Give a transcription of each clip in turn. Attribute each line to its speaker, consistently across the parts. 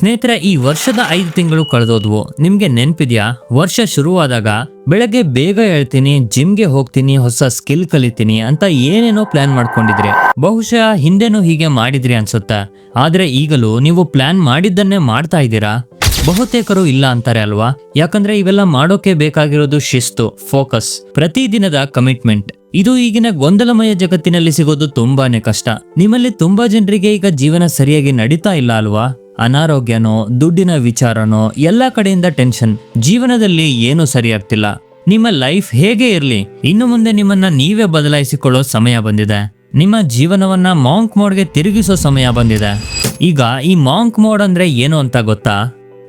Speaker 1: ಸ್ನೇಹಿತರೆ, ಈ ವರ್ಷದ 5 ತಿಂಗಳು ಕಳೆದೋದ್ವು. ನಿಮ್ಗೆ ನೆನ್ಪಿದ್ಯಾ? ವರ್ಷ ಶುರುವಾದಾಗ ಬೆಳಗ್ಗೆ ಬೇಗ ಹೇಳ್ತೀನಿ, ಜಿಮ್ಗೆ ಹೋಗ್ತೀನಿ, ಹೊಸ ಸ್ಕಿಲ್ ಕಲಿತೀನಿ ಅಂತ ಏನೇನೋ ಪ್ಲಾನ್ ಮಾಡ್ಕೊಂಡಿದ್ರಿ. ಬಹುಶಃ ಹಿಂದೆನೂ ಹೀಗೆ ಮಾಡಿದ್ರಿ ಅನ್ಸುತ್ತೆ. ಆದ್ರೆ ಈಗಲೂ ನೀವು ಪ್ಲಾನ್ ಮಾಡಿದ್ದನ್ನೇ ಮಾಡ್ತಾ ಇದ್ದೀರಾ? ಬಹುತೇಕರು ಇಲ್ಲ ಅಂತಾರೆ ಅಲ್ವಾ? ಯಾಕಂದ್ರೆ ಇವೆಲ್ಲ ಮಾಡೋಕೆ ಬೇಕಾಗಿರೋದು ಶಿಸ್ತು, ಫೋಕಸ್, ಪ್ರತಿದಿನದ ಕಮಿಟ್ಮೆಂಟ್. ಇದು ಈಗಿನ ಗೊಂದಲಮಯ ಜಗತ್ತಿನಲ್ಲಿ ಸಿಗೋದು ತುಂಬಾನೇ ಕಷ್ಟ. ನಿಮ್ಮಲ್ಲಿ ತುಂಬಾ ಜನರಿಗೆ ಈಗ ಜೀವನ ಸರಿಯಾಗಿ ನಡೀತಾ ಇಲ್ಲ ಅಲ್ವಾ? ಅನಾರೋಗ್ಯನೋ, ದುಡ್ಡಿನ ವಿಚಾರನೋ, ಎಲ್ಲಾ ಕಡೆಯಿಂದ ಟೆನ್ಷನ್. ಜೀವನದಲ್ಲಿ ಏನೂ ಸರಿಯಾಗ್ತಿಲ್ಲ. ನಿಮ್ಮ ಲೈಫ್ ಹೇಗೆ ಇರ್ಲಿ, ಇನ್ನು ಮುಂದೆ ನಿಮ್ಮನ್ನ ನೀವೇ ಬದಲಾಯಿಸಿಕೊಳ್ಳೋ ಸಮಯ ಬಂದಿದೆ. ನಿಮ್ಮ ಜೀವನವನ್ನ ಮಾಂಕ್ ಮೋಡ್ಗೆ ತಿರುಗಿಸೋ ಸಮಯ ಬಂದಿದೆ. ಈಗ ಈ ಮಾಂಕ್ ಮೋಡ್ ಅಂದ್ರೆ ಏನು ಅಂತ ಗೊತ್ತಾ?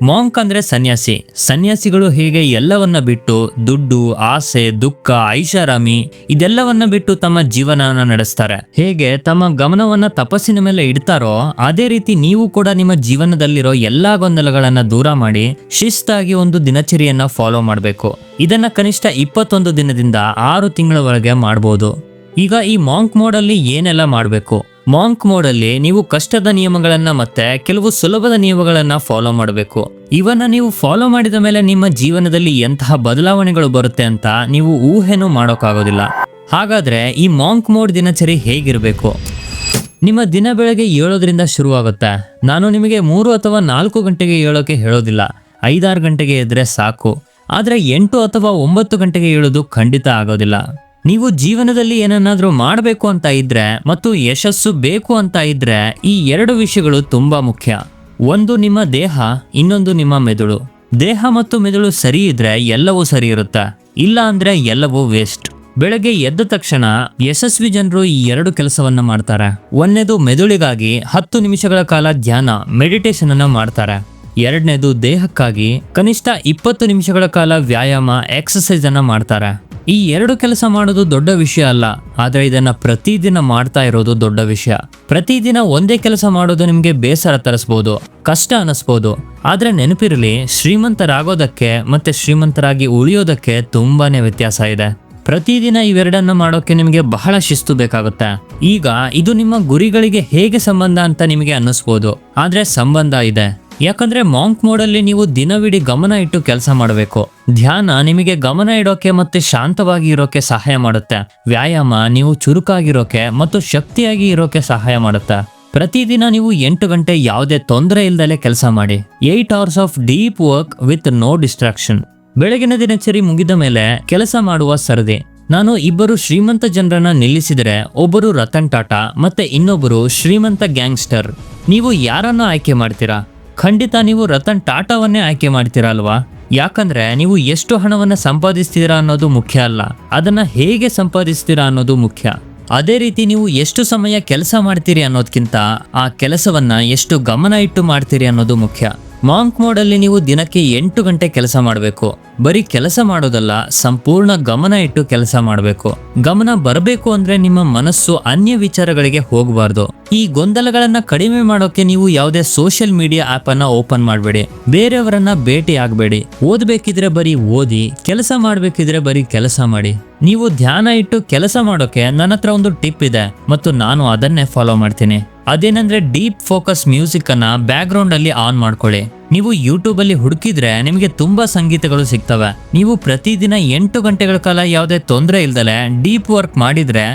Speaker 1: ಮಾಂಕ್ ಅಂದ್ರೆ ಸನ್ಯಾಸಿ. ಸನ್ಯಾಸಿಗಳು ಹೇಗೆ ಎಲ್ಲವನ್ನ ಬಿಟ್ಟು ದುಡ್ಡು, ಆಸೆ, ದುಃಖ, ಐಷಾರಾಮಿ ಇದೆಲ್ಲವನ್ನ ಬಿಟ್ಟು ತಮ್ಮ ಜೀವನವನ್ನ ನಡೆಸ್ತಾರೆ. ಹೇಗೆ ತಮ್ಮ ಗಮನವನ್ನ ತಪಸ್ಸಿನ ಮೇಲೆ ಇಡ್ತಾರೋ ಅದೇ ರೀತಿ ನೀವು ಕೂಡ ನಿಮ್ಮ ಜೀವನದಲ್ಲಿರೋ ಎಲ್ಲಾ ಗೊಂದಲಗಳನ್ನ ದೂರ ಮಾಡಿ ಶಿಸ್ತಾಗಿ ಒಂದು ದಿನಚರಿಯನ್ನ ಫಾಲೋ ಮಾಡಬೇಕು. ಇದನ್ನ ಕನಿಷ್ಠ 21 ದಿನದಿಂದ 6 ತಿಂಗಳವರೆಗೆ ಮಾಡಬಹುದು. ಈಗ ಈ ಮಾಂಕ್ ಮೋಡ್ ಅಲ್ಲಿ ಏನೆಲ್ಲ ಮಾಡಬೇಕು? ಮಾಂಕ್ ಮೋಡ್ ಅಲ್ಲಿ ನೀವು ಕಷ್ಟದ ನಿಯಮಗಳನ್ನ ಮತ್ತೆ ಕೆಲವು ಸುಲಭದ ನಿಯಮಗಳನ್ನ ಫಾಲೋ ಮಾಡಬೇಕು. ಇವನ್ನ ನೀವು ಫಾಲೋ ಮಾಡಿದ ಮೇಲೆ ನಿಮ್ಮ ಜೀವನದಲ್ಲಿ ಎಂತಹ ಬದಲಾವಣೆಗಳು ಬರುತ್ತೆ ಅಂತ ನೀವು ಊಹೆನೂ ಮಾಡೋಕ್ಕಾಗೋದಿಲ್ಲ. ಹಾಗಾದ್ರೆ ಈ ಮಾಂಕ್ ಮೋಡ್ ದಿನಚರಿ ಹೇಗಿರಬೇಕು? ನಿಮ್ಮ ದಿನ ಬೆಳಗ್ಗೆ 7ರಿಂದ ಶುರುವಾಗುತ್ತೆ. ನಾನು ನಿಮಗೆ 3 ಅಥವಾ 4 ಗಂಟೆಗೆ ಏಳೋಕೆ ಹೇಳೋದಿಲ್ಲ. 5-6 ಗಂಟೆಗೆ ಎದ್ರೆ ಸಾಕು. ಆದ್ರೆ 8 ಅಥವಾ 9 ಗಂಟೆಗೆ ಏಳೋದು ಖಂಡಿತ ಆಗೋದಿಲ್ಲ. ನೀವು ಜೀವನದಲ್ಲಿ ಏನನ್ನಾದ್ರೂ ಮಾಡಬೇಕು ಅಂತ ಇದ್ರೆ ಮತ್ತು ಯಶಸ್ಸು ಬೇಕು ಅಂತ ಇದ್ರೆ ಈ 2 ವಿಷಯಗಳು ತುಂಬಾ ಮುಖ್ಯ. ಒಂದು ನಿಮ್ಮ ದೇಹ, ಇನ್ನೊಂದು ನಿಮ್ಮ ಮೆದುಳು. ದೇಹ ಮತ್ತು ಮೆದುಳು ಸರಿ ಇದ್ರೆ ಎಲ್ಲವೂ ಸರಿ ಇರುತ್ತೆ, ಇಲ್ಲ ಅಂದ್ರೆ ಎಲ್ಲವೂ ವೇಸ್ಟ್. ಬೆಳಗ್ಗೆ ಎದ್ದ ತಕ್ಷಣ ಯಶಸ್ವಿ ಜನರು ಈ 2 ಕೆಲಸವನ್ನ ಮಾಡ್ತಾರೆ. ಒಂದನೇದು ಮೆದುಳಿಗಾಗಿ 10 ನಿಮಿಷಗಳ ಕಾಲ ಧ್ಯಾನ, ಮೆಡಿಟೇಷನ್ ಅನ್ನ ಮಾಡ್ತಾರೆ. ಎರಡನೇದು ದೇಹಕ್ಕಾಗಿ ಕನಿಷ್ಠ 20 ನಿಮಿಷಗಳ ಕಾಲ ವ್ಯಾಯಾಮ, ಎಕ್ಸರ್ಸೈಸ್ ಅನ್ನ ಮಾಡ್ತಾರೆ. ಈ 2 ಕೆಲಸ ಮಾಡೋದು ದೊಡ್ಡ ವಿಷಯ ಅಲ್ಲ, ಆದ್ರೆ ಇದನ್ನ ಪ್ರತಿದಿನ ಮಾಡ್ತಾ ಇರೋದು ದೊಡ್ಡ ವಿಷಯ. ಪ್ರತಿದಿನ ಒಂದೇ ಕೆಲಸ ಮಾಡೋದು ನಿಮ್ಗೆ ಬೇಸರ ತರಿಸ್ಬೋದು, ಕಷ್ಟ ಅನಿಸ್ಬೋದು. ಆದ್ರೆ ನೆನಪಿರಲಿ, ಶ್ರೀಮಂತರಾಗೋದಕ್ಕೆ ಮತ್ತೆ ಶ್ರೀಮಂತರಾಗಿ ಉಳಿಯೋದಕ್ಕೆ ತುಂಬಾನೇ ವ್ಯತ್ಯಾಸ ಇದೆ. ಪ್ರತಿದಿನ ಇವೆರಡನ್ನ ಮಾಡೋಕೆ ನಿಮಗೆ ಬಹಳ ಶಿಸ್ತು ಬೇಕಾಗುತ್ತೆ. ಈಗ ಇದು ನಿಮ್ಮ ಗುರಿಗಳಿಗೆ ಹೇಗೆ ಸಂಬಂಧ ಅಂತ ನಿಮಗೆ ಅನ್ನಿಸ್ಬೋದು, ಆದ್ರೆ ಸಂಬಂಧ ಇದೆ. ಯಾಕಂದ್ರೆ ಮಾಂಕ್ ಮೋಡಲ್ಲಿ ನೀವು ದಿನವಿಡೀ ಗಮನ ಇಟ್ಟು ಕೆಲಸ ಮಾಡಬೇಕು. ಧ್ಯಾನ ನಿಮಗೆ ಗಮನ ಇಡೋಕೆ ಮತ್ತೆ ಶಾಂತವಾಗಿ ಇರೋಕೆ ಸಹಾಯ ಮಾಡುತ್ತೆ. ವ್ಯಾಯಾಮ ನೀವು ಚುರುಕಾಗಿರೋಕೆ ಮತ್ತು ಶಕ್ತಿಯಾಗಿ ಇರೋಕೆ ಸಹಾಯ ಮಾಡುತ್ತೆ. ಪ್ರತಿದಿನ ನೀವು 8 ಗಂಟೆ ಯಾವುದೇ ತೊಂದರೆ ಇಲ್ದಲೆ ಕೆಲಸ ಮಾಡಿ. 8 hours of deep work with no distraction. ಬೆಳಗಿನ ದಿನಚರಿ ಮುಗಿದ ಮೇಲೆ ಕೆಲಸ ಮಾಡುವ ಸರದಿ. ನಾನು 2 ಶ್ರೀಮಂತ ಜನರನ್ನ ನಿಲ್ಲಿಸಿದರೆ, ಒಬ್ಬರು ರತನ್ ಟಾಟಾ ಮತ್ತೆ ಇನ್ನೊಬ್ಬರು ಶ್ರೀಮಂತ ಗ್ಯಾಂಗ್ಸ್ಟರ್. ನೀವು ಯಾರನ್ನ ಆಯ್ಕೆ ಮಾಡ್ತೀರಾ? ಖಂಡಿತ ನೀವು ರತನ್ ಟಾಟಾವನ್ನೇ ಆಯ್ಕೆ ಮಾಡ್ತೀರಾ ಅಲ್ವಾ? ಯಾಕಂದ್ರೆ ನೀವು ಎಷ್ಟು ಹಣವನ್ನ ಸಂಪಾದಿಸ್ತೀರಾ ಅನ್ನೋದು ಮುಖ್ಯ ಅಲ್ಲ, ಅದನ್ನ ಹೇಗೆ ಸಂಪಾದಿಸ್ತೀರಾ ಅನ್ನೋದು ಮುಖ್ಯ. ಅದೇ ರೀತಿ ನೀವು ಎಷ್ಟು ಸಮಯ ಕೆಲಸ ಮಾಡ್ತೀರಿ ಅನ್ನೋದಕ್ಕಿಂತ ಆ ಕೆಲಸವನ್ನ ಎಷ್ಟು ಗಮನ ಇಟ್ಟು ಮಾಡ್ತೀರಿ ಅನ್ನೋದು ಮುಖ್ಯ. ಮಾಂಕ್ ಮೋಡಲ್ಲಿ ನೀವು ದಿನಕ್ಕೆ 8 ಗಂಟೆ ಕೆಲಸ ಮಾಡಬೇಕು. ಬರೀ ಕೆಲಸ ಮಾಡೋದಲ್ಲ, ಸಂಪೂರ್ಣ ಗಮನ ಇಟ್ಟು ಕೆಲಸ ಮಾಡಬೇಕು. ಗಮನ ಬರಬೇಕು ಅಂದ್ರೆ ನಿಮ್ಮ ಮನಸ್ಸು ಅನ್ಯ ವಿಚಾರಗಳಿಗೆ ಹೋಗಬಾರ್ದು. ಈ ಗೊಂದಲಗಳನ್ನ ಕಡಿಮೆ ಮಾಡೋಕೆ ನೀವು ಯಾವುದೇ ಸೋಷಿಯಲ್ ಮೀಡಿಯಾ ಆಪ್ ಅನ್ನ ಓಪನ್ ಮಾಡಬೇಡಿ. ಬೇರೆಯವರನ್ನ ಭೇಟಿ ಆಗಬೇಡಿ. ಓದ್ಬೇಕಿದ್ರೆ ಬರೀ ಓದಿ, ಕೆಲಸ ಮಾಡ್ಬೇಕಿದ್ರೆ ಬರೀ ಕೆಲಸ ಮಾಡಿ. ನೀವು ಧ್ಯಾನ ಇಟ್ಟು ಕೆಲಸ ಮಾಡೋಕೆ ನನ್ನ ಹತ್ರ ಒಂದು ಟಿಪ್ ಇದೆ ಮತ್ತು ನಾನು ಅದನ್ನೇ ಫಾಲೋ ಮಾಡ್ತೀನಿ. ಅದೇನಂದ್ರೆ ಡೀಪ್ ಫೋಕಸ್ ಮ್ಯೂಸಿಕ್ ಅನ್ನ ಬ್ಯಾಕ್ ಗ್ರೌಂಡ್ ಅಲ್ಲಿ ಆನ್ ಮಾಡ್ಕೊಳ್ಳಿ. ನೀವು ಯೂಟ್ಯೂಬ್ ಅಲ್ಲಿ ಹುಡುಕಿದ್ರೆ ನಿಮಗೆ ತುಂಬಾ ಸಂಗೀತಗಳು ಸಿಗ್ತವೆ. ನೀವು ಪ್ರತಿದಿನ 8 ಗಂಟೆಗಳ ಕಾಲ ಯಾವುದೇ ತೊಂದರೆ ಇಲ್ದಲೆ ಡೀಪ್ ವರ್ಕ್ ಮಾಡಿದ್ರೆ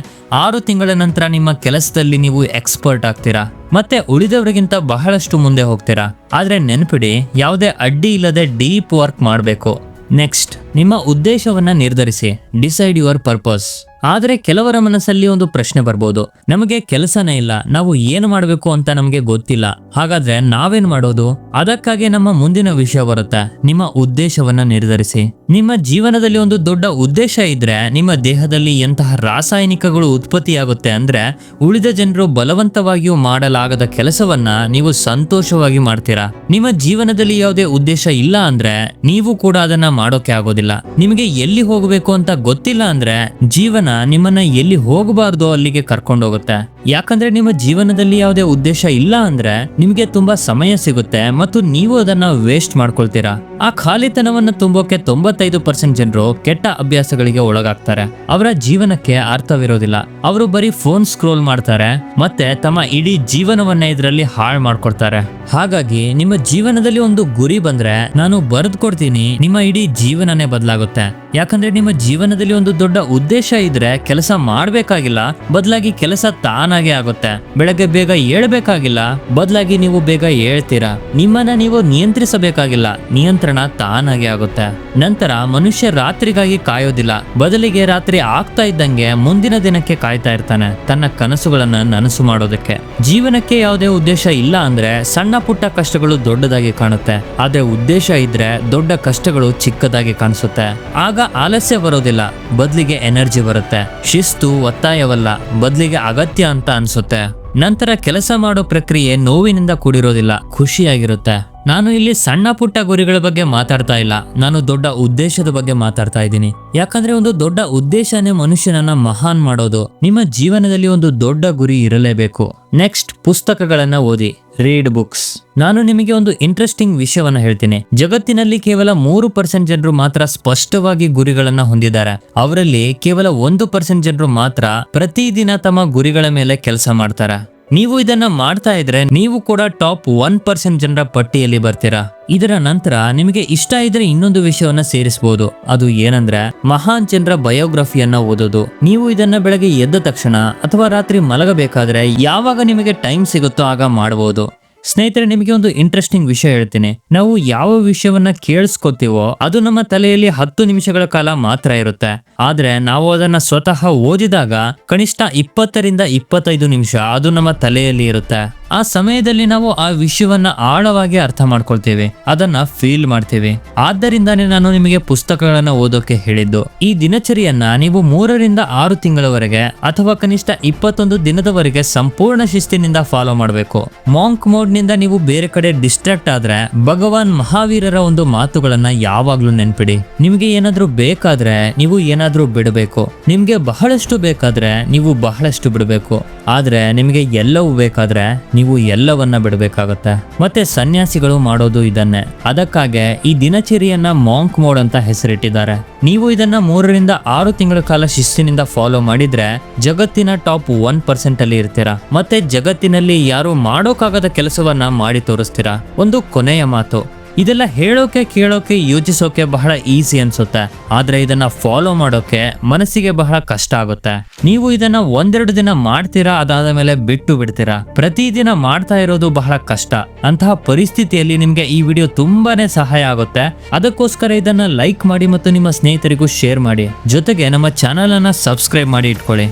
Speaker 1: 6 ತಿಂಗಳ ನಂತರ ನಿಮ್ಮ ಕೆಲಸದಲ್ಲಿ ನೀವು ಎಕ್ಸ್ಪರ್ಟ್ ಆಗ್ತೀರಾ ಮತ್ತೆ ಉಳಿದವರಿಗಿಂತ ಬಹಳಷ್ಟು ಮುಂದೆ ಹೋಗ್ತೀರಾ. ಆದ್ರೆ ನೆನಪಿಡಿ, ಯಾವುದೇ ಅಡ್ಡಿ ಇಲ್ಲದೆ ಡೀಪ್ ವರ್ಕ್ ಮಾಡಬೇಕು. ನೆಕ್ಸ್ಟ್, ನಿಮ್ಮ ಉದ್ದೇಶವನ್ನ ನಿರ್ಧರಿಸಿ. Decide your purpose. ಆದರೆ ಕೆಲವರ ಮನಸ್ಸಲ್ಲಿ ಒಂದು ಪ್ರಶ್ನೆ ಬರ್ಬೋದು, ನಮಗೆ ಕೆಲಸನೇ ಇಲ್ಲ, ನಾವು ಏನು ಮಾಡಬೇಕು ಅಂತ ನಮಗೆ ಗೊತ್ತಿಲ್ಲ, ಹಾಗಾದ್ರೆ ನಾವೇನ್ ಮಾಡೋದು? ಅದಕ್ಕಾಗಿ ನಮ್ಮ ಮುಂದಿನ ವಿಷಯ ಬರುತ್ತೆ, ನಿಮ್ಮ ಉದ್ದೇಶವನ್ನ ನಿರ್ಧರಿಸಿ. ನಿಮ್ಮ ಜೀವನದಲ್ಲಿ ಒಂದು ದೊಡ್ಡ ಉದ್ದೇಶ ಇದ್ರೆ ನಿಮ್ಮ ದೇಹದಲ್ಲಿ ಎಂತಹ ರಾಸಾಯನಿಕಗಳು ಉತ್ಪತ್ತಿಯಾಗುತ್ತೆ ಅಂದ್ರೆ ಉಳಿದ ಜನರು ಬಲವಂತವಾಗಿಯೂ ಮಾಡಲಾಗದ ಕೆಲಸವನ್ನ ನೀವು ಸಂತೋಷವಾಗಿ ಮಾಡ್ತೀರಾ. ನಿಮ್ಮ ಜೀವನದಲ್ಲಿ ಯಾವುದೇ ಉದ್ದೇಶ ಇಲ್ಲ ಅಂದ್ರೆ ನೀವು ಕೂಡ ಅದನ್ನ ಮಾಡೋಕೆ ಆಗೋದಿಲ್ಲ. ಇರೋದಿಲ್ಲ. ನಿಮಗೆ ಎಲ್ಲಿ ಹೋಗಬೇಕು ಅಂತ ಗೊತ್ತಿಲ್ಲ ಅಂದ್ರೆ ಜೀವನ ನಿಮ್ಮನ್ನ ಎಲ್ಲಿ ಹೋಗಬಾರ್ದು ಅಲ್ಲಿಗೆ ಕರ್ಕೊಂಡು ಹೋಗುತ್ತೆ. ಯಾಕಂದ್ರೆ ನಿಮ್ಮ ಜೀವನದಲ್ಲಿ ಯಾವುದೇ ಉದ್ದೇಶ ಇಲ್ಲ ಅಂದ್ರೆ ನಿಮ್ಗೆ ತುಂಬಾ ಸಮಯ ಸಿಗುತ್ತೆ ಮತ್ತು ನೀವು ಅದನ್ನ ವೇಸ್ಟ್ ಮಾಡ್ಕೊಳ್ತೀರಾ. ಆ ಖಾಲಿತನವನ್ನ ತುಂಬೋಕೆ 95% ಜನರು ಕೆಟ್ಟ ಅಭ್ಯಾಸಗಳಿಗೆ ಒಳಗಾಗ್ತಾರೆ. ಅವರ ಜೀವನಕ್ಕೆ ಅರ್ಥವಿರೋದಿಲ್ಲ. ಅವರು ಬರೀ ಫೋನ್ ಸ್ಕ್ರೋಲ್ ಮಾಡ್ತಾರೆ ಮತ್ತೆ ತಮ್ಮ ಇಡೀ ಜೀವನವನ್ನ ಇದರಲ್ಲಿ ಹಾಳು ಮಾಡ್ಕೊಡ್ತಾರೆ. ಹಾಗಾಗಿ ನಿಮ್ಮ ಜೀವನದಲ್ಲಿ ಒಂದು ಗುರಿ ಬಂದ್ರೆ ನಾನು ಬರೆದು ಕೊಡ್ತೀನಿ, ನಿಮ್ಮ ಇಡೀ ಜೀವನನೇ ಬದಲಾಗುತ್ತೆ. ಯಾಕಂದ್ರೆ ನಿಮ್ಮ ಜೀವನದಲ್ಲಿ ಒಂದು ದೊಡ್ಡ ಉದ್ದೇಶ ಇದ್ರೆ ಕೆಲಸ ಮಾಡ್ಬೇಕಾಗಿಲ್ಲ, ಬದಲಾಗಿ ಕೆಲಸ ತಾನಾಗೆ ಆಗುತ್ತೆ. ಬೆಳಗ್ಗೆ ಬೇಗ ಏಳ್ಬೇಕಾಗಿಲ್ಲ, ಬದಲಾಗಿ ನೀವು ಬೇಗ ಏಳ್ತೀರಾ. ನಿಮ್ಮನ್ನ ನೀವು ನಿಯಂತ್ರಿಸಬೇಕಾಗಿಲ್ಲ, ನಿಯಂತ್ರಣ ತಾನಾಗೆ ಆಗುತ್ತೆ. ನಂತರ ಮನುಷ್ಯ ರಾತ್ರಿಗಾಗಿ ಕಾಯೋದಿಲ್ಲ, ಬದಲಿಗೆ ರಾತ್ರಿ ಆಗ್ತಾ ಇದ್ದಂಗೆ ಮುಂದಿನ ದಿನಕ್ಕೆ ಕಾಯ್ತಾ ಇರ್ತಾನೆ, ತನ್ನ ಕನಸುಗಳನ್ನ ನನಸು ಮಾಡೋದಕ್ಕೆ. ಜೀವನಕ್ಕೆ ಯಾವುದೇ ಉದ್ದೇಶ ಇಲ್ಲ ಅಂದ್ರೆ ಸಣ್ಣ ಪುಟ್ಟ ಕಷ್ಟಗಳು ದೊಡ್ಡದಾಗಿ ಕಾಣುತ್ತೆ, ಆದ್ರೆ ಉದ್ದೇಶ ಇದ್ರೆ ದೊಡ್ಡ ಕಷ್ಟಗಳು ಚಿಕ್ಕದಾಗಿ ಕಾಣಿಸುತ್ತೆ. ಆಗ ಆಲಸ್ಯ ಬರೋದಿಲ್ಲ, ಬದಲಿಗೆ ಎನರ್ಜಿ ಬರುತ್ತೆ. ಶಿಸ್ತು ಒತ್ತಾಯವಲ್ಲ, ಬದಲಿಗೆ ಅಗತ್ಯ ಅಂತ ಅನ್ಸುತ್ತೆ. ನಂತರ ಕೆಲಸ ಮಾಡೋ ಪ್ರಕ್ರಿಯೆ ನೋವಿನಿಂದ ಕೂಡಿರೋದಿಲ್ಲ, ಖುಷಿಯಾಗಿರುತ್ತೆ. ನಾನು ಇಲ್ಲಿ ಸಣ್ಣ ಪುಟ್ಟ ಗುರಿಗಳ ಬಗ್ಗೆ ಮಾತಾಡ್ತಾ ಇಲ್ಲ, ನಾನು ದೊಡ್ಡ ಉದ್ದೇಶದ ಬಗ್ಗೆ ಮಾತಾಡ್ತಾ ಇದ್ದೀನಿ. ಯಾಕಂದ್ರೆ ಒಂದು ದೊಡ್ಡ ಉದ್ದೇಶನೇ ಮನುಷ್ಯನನ್ನ ಮಹಾನ್ ಮಾಡೋದು. ನಿಮ್ಮ ಜೀವನದಲ್ಲಿ ಒಂದು ದೊಡ್ಡ ಗುರಿ ಇರಲೇಬೇಕು. ನೆಕ್ಸ್ಟ್, ಪುಸ್ತಕಗಳನ್ನ ಓದಿ, ರೀಡ್ ಬುಕ್ಸ್. ನಾನು ನಿಮಗೆ ಒಂದು ಇಂಟ್ರೆಸ್ಟಿಂಗ್ ವಿಷಯವನ್ನ ಹೇಳ್ತೀನಿ. ಜಗತ್ತಿನಲ್ಲಿ ಕೇವಲ 3% ಜನರು ಮಾತ್ರ ಸ್ಪಷ್ಟವಾಗಿ ಗುರಿಗಳನ್ನ ಹೊಂದಿದ್ದಾರೆ. ಅವರಲ್ಲಿ ಕೇವಲ 1% ಜನರು ಮಾತ್ರ ಪ್ರತಿದಿನ ತಮ್ಮ ಗುರಿಗಳ ಮೇಲೆ ಕೆಲಸ ಮಾಡ್ತಾರೆ. ನೀವು ಇದನ್ನ ಮಾಡ್ತಾ ಇದ್ರೆ ನೀವು ಕೂಡ ಟಾಪ್ 1% ಜನರ ಪಟ್ಟಿಯಲ್ಲಿ ಬರ್ತೀರಾ. ಇದರ ನಂತರ ನಿಮಗೆ ಇಷ್ಟ ಇದ್ರೆ ಇನ್ನೊಂದು ವಿಷಯವನ್ನ ಸೇರಿಸಬಹುದು. ಅದು ಏನಂದ್ರೆ ಮಹಾನ್ ಜನರ ಬಯೋಗ್ರಫಿಯನ್ನ ಓದೋದು. ನೀವು ಇದನ್ನ ಬೆಳಗ್ಗೆ ಎದ್ದ ತಕ್ಷಣ ಅಥವಾ ರಾತ್ರಿ ಮಲಗಬೇಕಾದ್ರೆ ಯಾವಾಗ ನಿಮಗೆ ಟೈಮ್ ಸಿಗುತ್ತೋ ಆಗ ಮಾಡಬಹುದು. ಸ್ನೇಹಿತರೆ, ನಿಮಗೆ ಒಂದು ಇಂಟ್ರೆಸ್ಟಿಂಗ್ ವಿಷಯ ಹೇಳ್ತೀನಿ. ನಾವು ಯಾವ ವಿಷಯವನ್ನ ಕೇಳಿಸ್ಕೊತೀವೋ ಅದು ನಮ್ಮ ತಲೆಯಲ್ಲಿ 10 ನಿಮಿಷಗಳ ಕಾಲ ಮಾತ್ರ ಇರುತ್ತೆ. ಆದ್ರೆ ನಾವು ಅದನ್ನ ಸ್ವತಃ ಓದಿದಾಗ ಕನಿಷ್ಠ 20 ರಿಂದ 25 ನಿಮಿಷ ಅದು ನಮ್ಮ ತಲೆಯಲ್ಲಿ ಇರುತ್ತೆ. ಆ ಸಮಯದಲ್ಲಿ ನಾವು ಆ ವಿಷಯವನ್ನ ಆಳವಾಗಿ ಅರ್ಥ ಮಾಡ್ಕೊಳ್ತೇವೆ, ಅದನ್ನ ಫೀಲ್ ಮಾಡ್ತೇವೆ. ಆದ್ದರಿಂದಾನೇ ನಾನು ನಿಮಗೆ ಪುಸ್ತಕಗಳನ್ನ ಓದೋಕೆ ಹೇಳಿದ್ದು. ಈ ದಿನಚರಿಯನ್ನ ನೀವು 3 ರಿಂದ 6 ತಿಂಗಳವರೆಗೆ ಅಥವಾ ಕನಿಷ್ಠ 21 ದಿನದವರೆಗೆ ಸಂಪೂರ್ಣ ಶಿಸ್ತಿನಿಂದ ಫಾಲೋ ಮಾಡಬೇಕು. ಮಾಂಕ್ ಮೋಡ್ ನಿಂದ ನೀವು ಬೇರೆ ಕಡೆ ಡಿಸ್ಟ್ರಾಕ್ಟ್ ಆದ್ರೆ ಭಗವಾನ್ ಮಹಾವೀರರ ಒಂದು ಮಾತುಗಳನ್ನ ಯಾವಾಗ್ಲೂ ನೆನ್ಪಿಡಿ. ನಿಮ್ಗೆ ಏನಾದ್ರೂ ಬೇಕಾದ್ರೆ ನೀವು ಏನಾದ್ರೂ ಬಿಡಬೇಕು, ನಿಮ್ಗೆ ಬಹಳಷ್ಟು ಬೇಕಾದ್ರೆ ನೀವು ಬಹಳಷ್ಟು ಬಿಡಬೇಕು, ಆದ್ರೆ ನಿಮಗೆ ಎಲ್ಲವೂ ಬೇಕಾದ್ರೆ ನೀವು ಎಲ್ಲವನ್ನ ಬಿಡಬೇಕಾಗತ್ತೆ. ಮತ್ತೆ ಸನ್ಯಾಸಿಗಳು ಮಾಡೋದು ಇದನ್ನೇ. ಅದಕ್ಕಾಗಿ ಈ ದಿನಚರಿಯನ್ನ ಮಾಂಕ್ ಮೋಡ್ ಅಂತ ಹೆಸರಿಟ್ಟಿದ್ದಾರೆ. ನೀವು ಇದನ್ನ 3 ರಿಂದ 6 ತಿಂಗಳ ಕಾಲ ಶಿಸ್ತಿನಿಂದ ಫಾಲೋ ಮಾಡಿದ್ರೆ ಜಗತ್ತಿನ ಟಾಪ್ 1% ಅಲ್ಲಿ ಇರ್ತೀರಾ. ಮತ್ತೆ ಜಗತ್ತಿನಲ್ಲಿ ಯಾರು ಮಾಡೋಕ್ಕಾಗದ ಕೆಲಸವನ್ನ ಮಾಡಿ ತೋರಿಸ್ತೀರಾ. ಒಂದು ಕೊನೆಯ ಮಾತು, ಇದೆಲ್ಲ ಹೇಳೋಕೆ ಕೇಳೋಕೆ ಯೋಚಿಸೋಕೆ ಬಹಳ ಈಸಿ ಅನ್ಸುತ್ತೆ, ಆದ್ರೆ ಇದನ್ನ ಫಾಲೋ ಮಾಡೋಕೆ ಮನಸ್ಸಿಗೆ ಬಹಳ ಕಷ್ಟ ಆಗುತ್ತೆ. ನೀವು ಇದನ್ನ 1-2 ದಿನ ಮಾಡ್ತೀರಾ, ಅದಾದ ಮೇಲೆ ಬಿಟ್ಟು ಬಿಡ್ತೀರಾ. ಪ್ರತಿದಿನ ಮಾಡ್ತಾ ಇರೋದು ಬಹಳ ಕಷ್ಟ. ಅಂತಹ ಪರಿಸ್ಥಿತಿಯಲ್ಲಿ ನಿಮ್ಗೆ ಈ ವಿಡಿಯೋ ತುಂಬಾನೇ ಸಹಾಯ ಆಗುತ್ತೆ. ಅದಕ್ಕೋಸ್ಕರ ಇದನ್ನ ಲೈಕ್ ಮಾಡಿ ಮತ್ತು ನಿಮ್ಮ ಸ್ನೇಹಿತರಿಗೂ ಶೇರ್ ಮಾಡಿ. ಜೊತೆಗೆ ನಮ್ಮ ಚಾನೆಲ್ ಅನ್ನ ಸಬ್ಸ್ಕ್ರೈಬ್ ಮಾಡಿ ಇಟ್ಕೊಳ್ಳಿ.